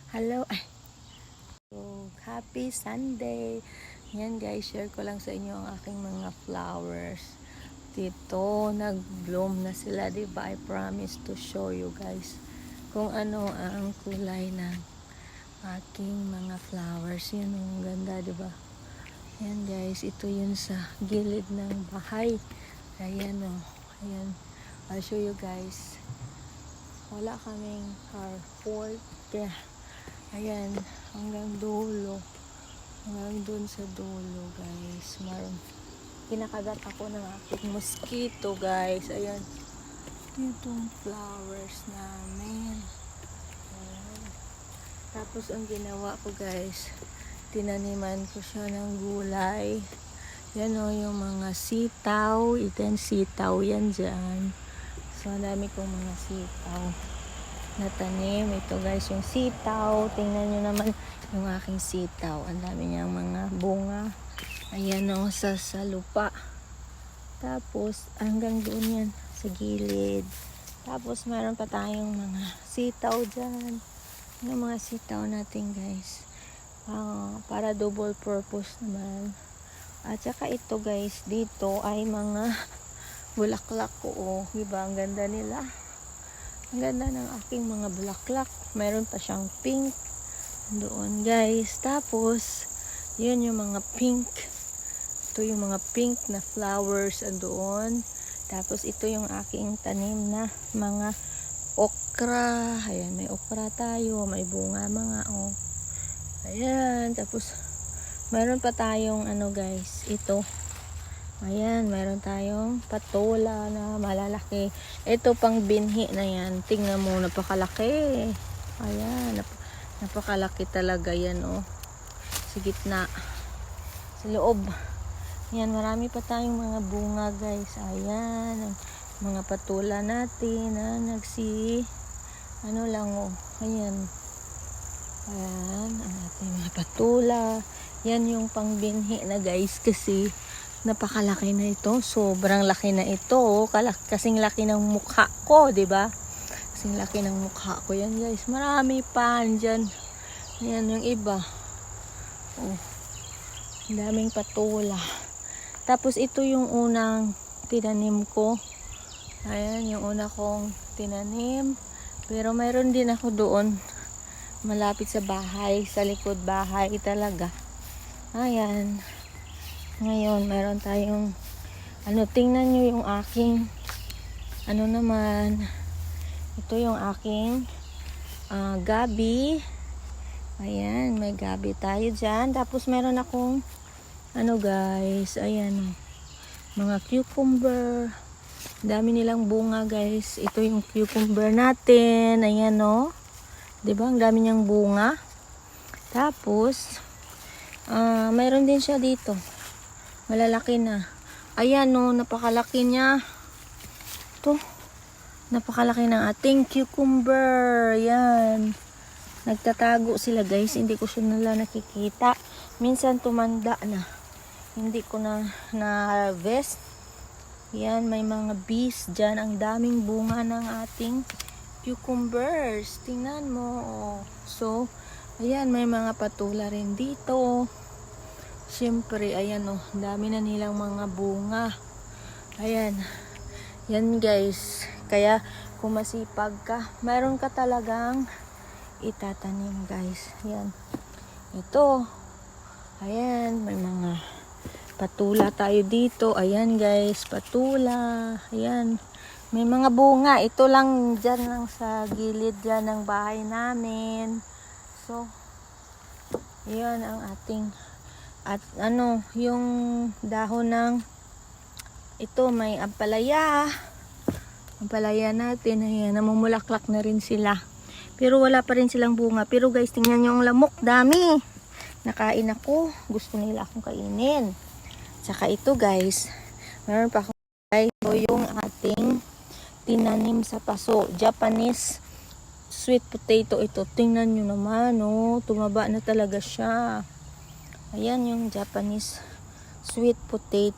Hello. So, happy Sunday. Yan guys, share ko lang sa inyo ang aking mga flowers. Dito, nag-bloom na sila, diba? I promise to show you guys kung ano ang kulay ng aking mga flowers. Yan, ang ganda, diba? Yan guys, ito yun sa gilid ng bahay. Ayan o. Ayan. I'll show you guys. Wala kaming carport. Kaya, ayan, hanggang dulo. Hanggang dun sa dulo, guys. Kinakagat ako ng aking mosquito, guys. Ayan. Itong flowers namin. Ayan. Tapos, ang ginawa ko, guys, tinaniman ko siya ng gulay. Yan o, yung mga sitaw. Ito sitaw yan dyan. So, ang dami kong mga sitaw na tanim. Ito guys, yung sitaw. Tingnan nyo naman yung aking sitaw. Ang dami niyang mga bunga. Ayan o, sa lupa. Tapos, hanggang doon yan, sa gilid. Tapos, meron pa tayong mga sitaw dyan. Yung mga sitaw natin guys. Para double purpose naman. At saka ito guys, dito ay mga bulaklak ko. Oh, diba? Ang ganda nila. Ang ganda ng aking mga bulaklak. Meron pa siyang pink doon guys. Tapos, yun yung mga pink. Ito yung mga pink na flowers doon. Tapos, ito yung aking tanim na mga okra. Ayan, may okra tayo. May bunga mga oh. Ayan. Tapos, meron pa tayong ano guys. Ito. Ayan, meron tayong patola na malalaki. Ito pang binhi na yan. Tingnan mo, napakalaki. Ayan, napakalaki talaga yan, oh. Sa gitna. Sa loob. Ayan, marami pa tayong mga bunga, guys. Ayan, mga patola natin na ano lang, oh. Ayan. Ayan, ang ating mga patola. Yan yung pang binhi na, guys, kasi napakalaki na ito. Sobrang laki na ito. Oh. Kasing laki ng mukha ko, 'di ba? Kasing laki ng mukha ko 'yan, guys. Marami pa diyan. Ayan yung iba. Oh. Ang daming patola. Tapos ito yung unang tinanim ko. Ayan yung una kong tinanim. Pero mayroon din ako doon malapit sa bahay, sa likod bahay talaga. Ayan. Ngayon, meron tayong tingnan nyo yung aking naman. Ito yung aking gabi. Ayan, may gabi tayo dyan. Tapos meron akong guys, ayan, mga cucumber. Dami nilang bunga guys. Ito yung cucumber natin. Ayan o. Diba? Ang dami niyang bunga. Tapos, meron din siya dito. Malalaki na. Ayan o, napakalaki niya. Ito. Napakalaki ng ating cucumber. Yan. Nagtatago sila guys. Hindi ko siya nila nakikita. Minsan tumanda na. Hindi ko na harvest. Yan, may mga bees dyan. Ang daming bunga ng ating cucumbers. Tingnan mo. Oh. So, ayan, may mga patula rin dito. Siyempre, ayan o, dami na nilang mga bunga. Ayan. Yan guys. Kaya, kung masipag ka, mayroon ka talagang itatanim guys. Ayan. Ito. Ayan, may mga patula tayo dito. Ayan guys, patula. Ayan. May mga bunga. Ito lang dyan lang sa gilid dyan ng bahay namin. So, ayan ang ating at yung dahon ng ito may ampalaya natin. Ayan, namumulaklak na rin sila. Pero wala pa rin silang bunga. Pero guys, tingnan nyo ang lamok. Dami. Nakain ako. Gusto nila akong kainin. Saka ito guys, meron pa akong guys. So, yung ating tinanim sa paso. Japanese sweet potato ito. Tingnan nyo naman. Oh, tumaba na talaga siya. Ayan yung Japanese sweet potato.